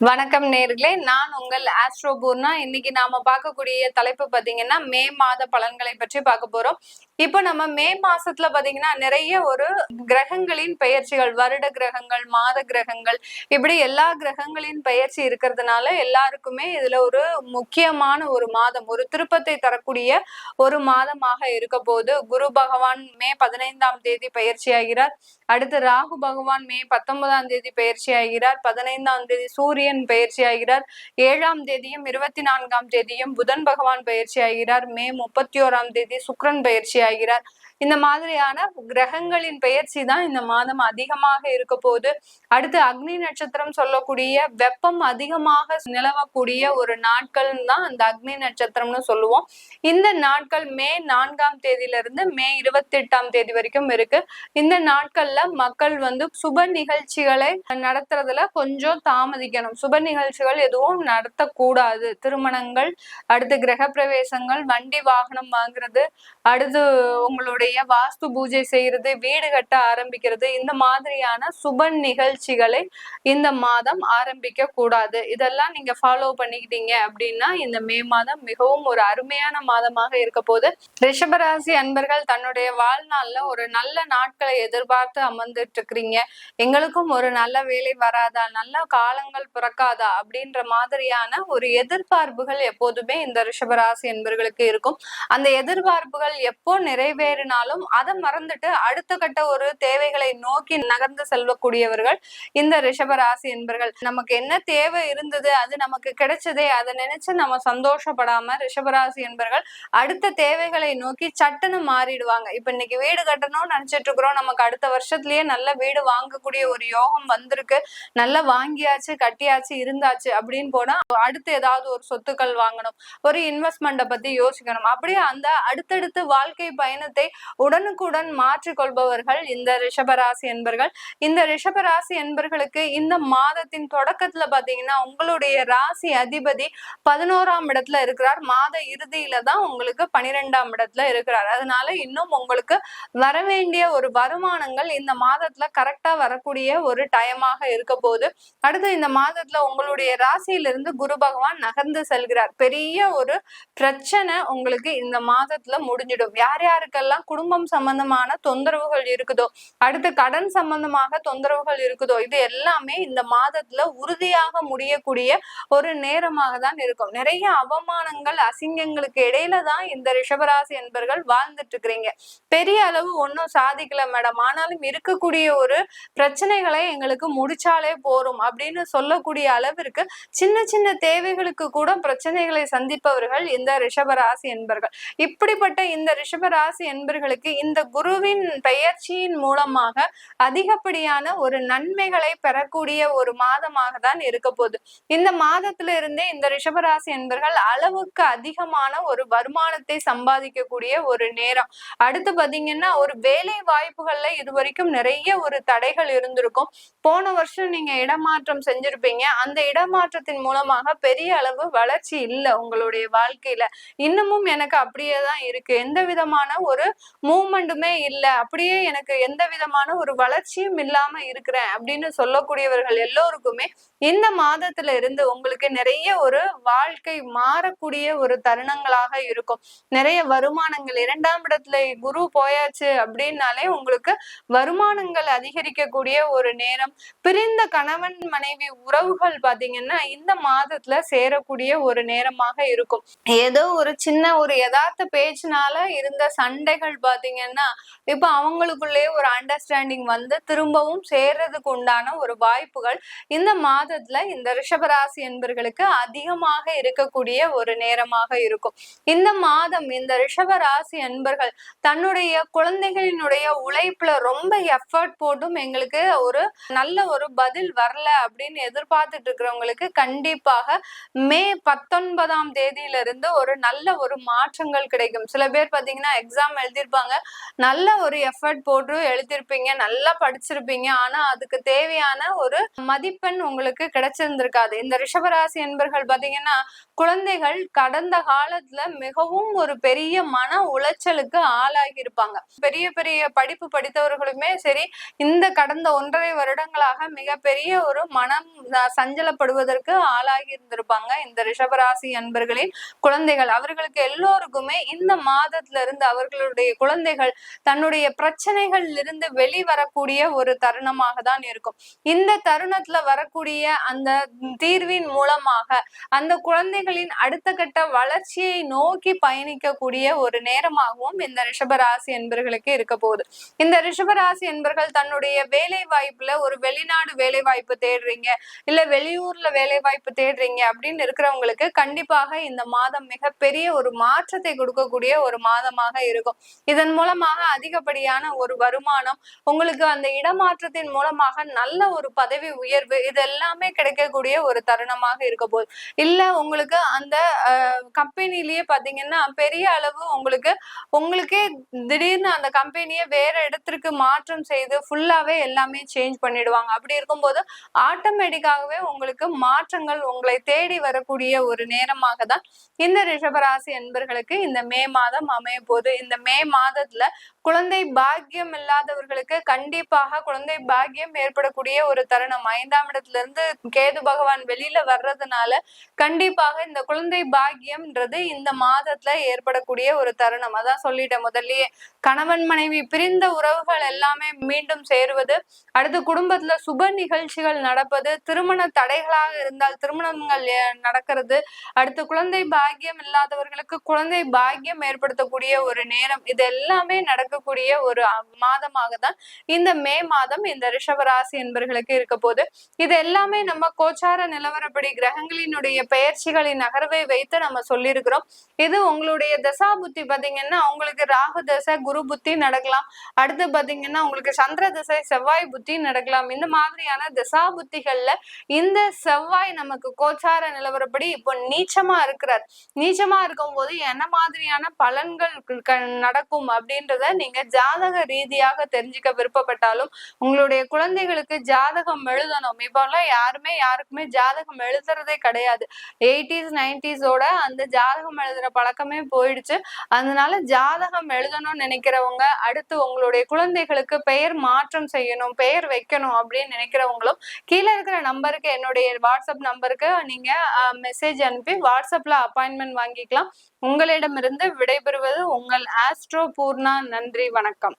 வணக்கம் நேர்களே, நான் உங்கள் ஆஸ்ட்ரோ பூர்ணா. இன்னைக்கு நாம பார்க்கக்கூடிய தலைப்பு பாத்தீங்கன்னா மே மாத பலன்களை பற்றி பார்க்க போறோம். இப்போ நம்ம மே மாசத்துல பாத்தீங்கன்னா நிறைய ஒரு கிரகங்களின் பெயர்ச்சிகள், வருட கிரகங்கள், மாத கிரகங்கள், இப்படி எல்லா கிரகங்களின் பெயர்ச்சி இருக்கிறதுனால எல்லாருக்குமே இதுல ஒரு முக்கியமான ஒரு மாதம், ஒரு திருப்பத்தை தரக்கூடிய ஒரு மாதமாக இருக்க போது. குரு பகவான் மே 15ஆம் தேதி பயிற்சி ஆகிறார். அடுத்து ராகு பகவான் மே 19ஆம் தேதி பயிற்சி ஆகிறார். 15ஆம் தேதி சூரியன் பயிற்சி ஆகிறார். 7ஆம் தேதியும் 24ஆம் தேதியும் புதன் பகவான் பயிற்சி ஆகிறார். மே 31ஆம் தேதி சுக்கிரன் பயிற்சி ஆகிறார். இந்த மாதிரியான கிரகங்களின் பெயர்ச்சி தான் இந்த மாதம் அதிகமாக இருக்க போது. அடுத்து அக்னி நட்சத்திரம் சொல்லக்கூடிய வெப்பம் அதிகமாக நிலவக்கூடிய ஒரு நாட்கள் தான் அந்த அக்னி நட்சத்திரம்னு சொல்லுவோம். இந்த நாட்கள் மே 4ஆம் தேதியிலிருந்து மே 28ஆம் தேதி வரைக்கும் இருக்கு. இந்த நாட்கள்ல மக்கள் சுப நிகழ்ச்சிகளை நடத்துறதுல கொஞ்சம் தாமதிக்கணும். சுப நிகழ்ச்சிகள் எதுவும் நடத்தக்கூடாது. திருமணங்கள், அடுத்து கிரக பிரவேசங்கள், வண்டி வாகனம் வாங்குறது, அடுத்து உங்களுடைய வாஸ்து பூஜை செய்யறது, வீடு கட்ட ஆரம்பிக்கிறது, இந்த மாதிரியான சுப நிகழ்ச்சிகளை இந்த மாதம் ஆரம்பிக்க கூடாது. இதெல்லாம் நீங்க ஃபாலோ பண்ணிக்கிட்டீங்க அப்படின்னா இந்த மே மாதம் மிகவும் ஒரு அருமையான மாதமாக இருக்க போது. ரிஷபராசி அன்பர்கள் தன்னுடைய வாழ்நாள்ல ஒரு நல்ல நாட்களை எதிர்பார்த்து அமர்ந்துட்டு இருக்கிறீங்க. எங்களுக்கும் ஒரு நல்ல வேலை வராதா, நல்ல காலங்கள் பிறக்காதா அப்படின்ற மாதிரியான ஒரு எதிர்பார்ப்புகள் எப்போதுமே இந்த ரிஷபராசி அன்பர்களுக்கு இருக்கும். அந்த எதிர்பார்ப்புகள் எப்போ நிறைவேறினாலும் அதை மறந்துட்டு அடுத்த கட்ட ஒரு தேவைகளை நோக்கி நகர்ந்து செல்லக்கூடியவர்கள் இந்த ரிஷபராசி என்பர்கள். நமக்கு என்ன தேவை இருந்தது, அது நமக்கு கிடைச்சதே, அதை நினைச்சு நம்ம சந்தோஷப்படாம ரிஷபராசி என்பர்கள் அடுத்த தேவைகளை நோக்கி சட்டுன்னு மாறிடுவாங்க. இப்ப இன்னைக்கு வீடு கட்டணும்னு நினைச்சிட்டு இருக்கிறோம், நமக்கு அடுத்த வருஷத்துலயே நல்ல வீடு வாங்கக்கூடிய ஒரு யோகம் வந்திருக்கு, நல்லா வாங்கியாச்சு, கட்டியாச்சு, இருந்தாச்சு அப்படின்னு போனா அடுத்து ஏதாவது ஒரு சொத்துக்கள் வாங்கணும், ஒரு இன்வெஸ்ட்மெண்ட்டை பத்தி யோசிக்கணும். அப்படியே அந்த அடுத்தடுத்து வாழ்க்கை பயணத்தை உடனுக்குடன் மாற்றிக்கொள்பவர்கள் இந்த ரிஷபராசி என்பர்கள். இந்த ரிஷபராசி என்பர்களுக்கு இந்த மாதத்தின் தொடக்கத்துல பாத்தீங்கன்னா உங்களுடைய ராசி அதிபதி 11ஆம் இடத்துல இருக்கிறார். மாத இறுதியில தான் உங்களுக்கு 12ஆம் இடத்துல இருக்கிறார். அதனால இன்னும் உங்களுக்கு வரவேண்டிய ஒரு வருமானங்கள் இந்த மாதத்துல கரெக்டா வரக்கூடிய ஒரு டைமாக இருக்க போது. அடுத்து இந்த மாதத்துல உங்களுடைய ராசியிலிருந்து குரு பகவான் நகர்ந்து செல்கிறார். பெரிய ஒரு பிரச்சனை உங்களுக்கு இந்த மாதத்துல முடிஞ்சிடும். யார் யாருக்கெல்லாம் குடும்பம் சம்பந்தமான தொந்தரவுகள் இருக்குதோ, அடுத்து கடன் சம்பந்தமாக தொந்தரவுகள் இருக்குதோ, இது எல்லாமே இந்த மாதத்துல உறுதியாக முடியக்கூடிய ஒரு நேரமாக தான் இருக்கும். நிறைய அவமானங்கள், அசிங்கங்களுக்கு இடையில தான் இந்த ரிஷபராசி என்பர்கள் வாழ்ந்துட்டு இருக்கிறீங்க. பெரிய அளவு ஒன்னும் சாதிக்கல மேடம், ஆனாலும் இருக்கக்கூடிய ஒரு பிரச்சனைகளை எங்களுக்கு முடிச்சாலே போரும் அப்படின்னு சொல்லக்கூடிய அளவிற்கு சின்ன சின்ன தேவைகளுக்கு கூட பிரச்சனைகளை சந்திப்பவர்கள் இந்த ரிஷபராசி என்பர்கள். இப்படிப்பட்ட இந்த ரிஷபராசி என்பர்களுக்கு இந்த குருவின் பெயர்ச்சியின் மூலமாக அதிகப்படியான ஒரு நன்மைகளை பெறக்கூடிய ஒரு மாதமாக தான் இருக்க போகுது. இந்த மாதத்துல இருந்தே இந்த ரிஷபராசி என்பர்கள் அளவுக்கு அதிகமான ஒரு வருமானத்தை சம்பாதிக்கக்கூடிய ஒரு நேரம். அடுத்து பாத்தீங்கன்னா ஒரு வேலை வாய்ப்புகள்ல இதுவரைக்கும் நிறைய ஒரு தடைகள் இருந்திருக்கும். போன வருஷம் நீங்க இடமாற்றம் செஞ்சிருப்பீங்க. அந்த இடமாற்றத்தின் மூலமாக பெரிய அளவு வளர்ச்சி இல்லை உங்களுடைய வாழ்க்கையில. இன்னமும் எனக்கு அப்படியேதான் இருக்கு, எந்த விதமான ஒரு மூவ்மெண்ட்டுமே இல்லை, அப்படியே எனக்கு எந்த விதமான ஒரு வளர்ச்சியும் இல்லாம இருக்கிறேன் அப்படின்னு சொல்லக்கூடியவர்கள் எல்லோருக்குமே இந்த மாதத்துல இருந்து உங்களுக்கு நிறைய ஒரு வாழ்க்கை மாறக்கூடிய ஒரு தருணங்களாக இருக்கும். நிறைய வருமானங்கள், 2ஆம் இடத்துல குரு போயாச்சு அப்படின்னாலே உங்களுக்கு வருமானங்கள் அதிகரிக்கக்கூடிய ஒரு நேரம். பிரிந்த கணவன் மனைவி உறவுகள் பாத்தீங்கன்னா இந்த மாதத்துல சேரக்கூடிய ஒரு நேரமாக இருக்கும். ஏதோ ஒரு சின்ன ஒரு யதார்த்த பேச்சினால இருந்த சண்டைகள் பாத்தீங்கன்னா இப்ப அவங்களுக்குள்ளே ஒரு அண்டர்ஸ்டாண்டிங் வந்து திரும்பவும் சேர்றதுக்கு உண்டான ஒரு வாய்ப்புகள் இந்த மாதத்துல இந்த ரிஷபராசி என்பர்களுக்கு அதிகமாக இருக்கக்கூடிய ஒரு நேரமாக இருக்கும். இந்த மாதம் இந்த ரிஷபராசி என்பர்கள் தன்னுடைய குழந்தைகளினுடைய உழைப்புல ரொம்ப எஃபர்ட் போட்டும் எங்களுக்கு ஒரு நல்ல ஒரு பதில் வரல அப்படின்னு எதிர்பார்த்துட்டு இருக்கிறவங்களுக்கு கண்டிப்பாக மே 19ஆம் தேதியிலிருந்து ஒரு நல்ல ஒரு மாற்றங்கள் கிடைக்கும். சில பேர் பாத்தீங்கன்னா எக்ஸாம் எழுதியிருப்பாங்க, எழுதியிருப்பாங்க. நல்ல ஒரு எஃபர்ட் போட்டு எழுதியிருப்பீங்க, நல்லா படிச்சிருப்பீங்க. ஆனா அதுக்கு தேவையான ஒரு மதிப்பெண் உங்களுக்கு கிடைச்சிருந்திருக்காது. இந்த ரிஷபராசி என்பர்கள் பாத்தீங்கன்னா, குழந்தைகள் கடந்த காலத்துல மிகவும் ஒரு பெரிய மன உளைச்சலுக்கு ஆளாகி இருப்பாங்க. பெரிய பெரிய படிப்பு படித்தவர்களுமே சரி, இந்த கடந்த 1.5 வருடங்களாக மிகப்பெரிய ஒரு மனம் சஞ்சலப்படுவதற்கு ஆளாகி இருந்திருப்பாங்க இந்த ரிஷபராசி அன்பர்களின் குழந்தைகள். அவர்களுக்கு எல்லோருக்குமே இந்த மாதத்துல இருந்து அவர்களுடைய குழந்தைகள் தன்னுடைய பிரச்சனைகள் இருந்து வெளிவரக்கூடிய ஒரு தருணமாக தான் இருக்கும். இந்த தருணத்துல வரக்கூடிய அந்த தீர்வின் மூலமாக அந்த குழந்தைகளின் அடுத்த கட்ட வளர்ச்சியை நோக்கி பயணிக்கக்கூடிய ஒரு நேரமாகவும் இந்த ரிஷபராசி என்பர்களுக்கு இருக்க போகுது. இந்த ரிஷபராசி என்பர்கள் தன்னுடைய வேலை வாய்ப்புல ஒரு வெளிநாடு வேலை வாய்ப்பு தேடுறீங்க, இல்ல வெளியூர்ல வேலை வாய்ப்பு தேடுறீங்க அப்படின்னு இருக்கிறவங்களுக்கு கண்டிப்பாக இந்த மாதம் மிகப்பெரிய ஒரு மாற்றத்தை கொடுக்கக்கூடிய ஒரு மாதமாக இருக்கும். இதன் மூலமாக அதிகப்படியான ஒரு வருமானம், உங்களுக்கு அந்த இடமாற்றத்தின் மூலமாக நல்ல ஒரு பதவி உயர்வு, இது எல்லாமே கிடைக்கக்கூடிய ஒரு தருணமாக இருக்க போகுது. இல்ல உங்களுக்கு அந்த கம்பெனிலேயே பாத்தீங்கன்னா பெரிய அளவு உங்களுக்கே திடீர்னு அந்த கம்பெனியை வேற இடத்திற்கு மாற்றம் செய்து ஃபுல்லாவே எல்லாமே சேஞ்ச் பண்ணிடுவாங்க. அப்படி இருக்கும்போது ஆட்டோமேட்டிக்காகவே உங்களுக்கு மாற்றங்கள் உங்களை தேடி வரக்கூடிய ஒரு நேரமாக தான் இந்த ரிஷபராசி என்பர்களுக்கு இந்த மே மாதம் அமைய போது. இந்த மே மாதத்துல குழந்தை பாக்கியம் இல்லாதவர்களுக்கு கண்டிப்பாக குழந்தை பாக்கியம் ஏற்படக்கூடிய ஒரு தருணம். 5ஆம் இடத்துல இருந்து கேது பகவான் வெளியில வர்றதுனால கண்டிப்பாக இந்த குழந்தை பாக்கியம்ன்றது இந்த மாதத்துல ஏற்படக்கூடிய ஒரு தருணம். அதான் சொல்லிட்டேன் முதல்லயே, கணவன் மனைவி பிரிந்த உறவுகள் எல்லாமே மீண்டும் சேருவது, அடுத்து குடும்பத்துல சுப நிகழ்ச்சிகள் நடப்பது, திருமண தடைகளாக இருந்தால் திருமணங்கள் நடக்கிறது, அடுத்து குழந்தை பாக்கியம் இல்லாதவர்களுக்கு குழந்தை பாக்கியம் ஏற்படுத்தக்கூடிய ஒரு நேரம், இது எல்லாமே நடக்கக்கூடிய ஒரு மாதமாக தான் இந்த மே மாதம் இந்த ரிஷபராசி என்பர்களுக்கு இருக்க போது. இது எல்லாமே நம்ம கோச்சார நிலவரப்படி கிரகங்களினுடைய பெயர்ச்சிகளின் நகர்வை வைத்து நம்ம சொல்லியிருக்கிறோம். இது உங்களுடைய தசா புத்தி பாத்தீங்கன்னா உங்களுக்கு ராகு தசை குரு புத்தி நடக்கலாம், அடுத்து பாத்தீங்கன்னா உங்களுக்கு சந்திர தசை செவ்வாய் புத்தி நடக்கலாம். இந்த மாதிரியான தசா புத்திகள்ல இந்த செவ்வாய் நமக்கு கோச்சார நிலவரப்படி இப்போ நீச்சமா இருக்கிறார். நீச்சமா இருக்கும் போது என்ன மாதிரியான பலன்கள் நடக்கும் அப்படின்றத நீங்க ஜாதக ரீதியாக தெரிஞ்சுக்க விருப்பப்பட்டாலும் உங்களுடைய குழந்தைகளுக்கு ஜாதகம் எழுதணும். இப்பெல்லாம் யாருக்குமே ஜாதகம் எழுதுறதே கிடையாது. 80s 90s அந்த ஜாதகம் எழுதுற பழக்கமே போயிடுச்சு. அதனால ஜாதகம் எழுதணும்னு நினைக்கிறவங்க, அடுத்து உங்களுடைய குழந்தைகளுக்கு பெயர் மாற்றம் செய்யணும், பெயர் வைக்கணும் அப்படின்னு நினைக்கிறவங்களும் கீழே இருக்கிற நம்பருக்கு, என்னுடைய வாட்ஸ்அப் நம்பருக்கு நீங்க மெசேஜ் அனுப்பி வாட்ஸ்அப்ல அப்பாயின்மெண்ட் வாங்கிக்கலாம். உங்களிடமிருந்து விடைபெறுவது உங்கள் ஆஸ்ட்ரோ பூர்ணா. நன்றி, வணக்கம்.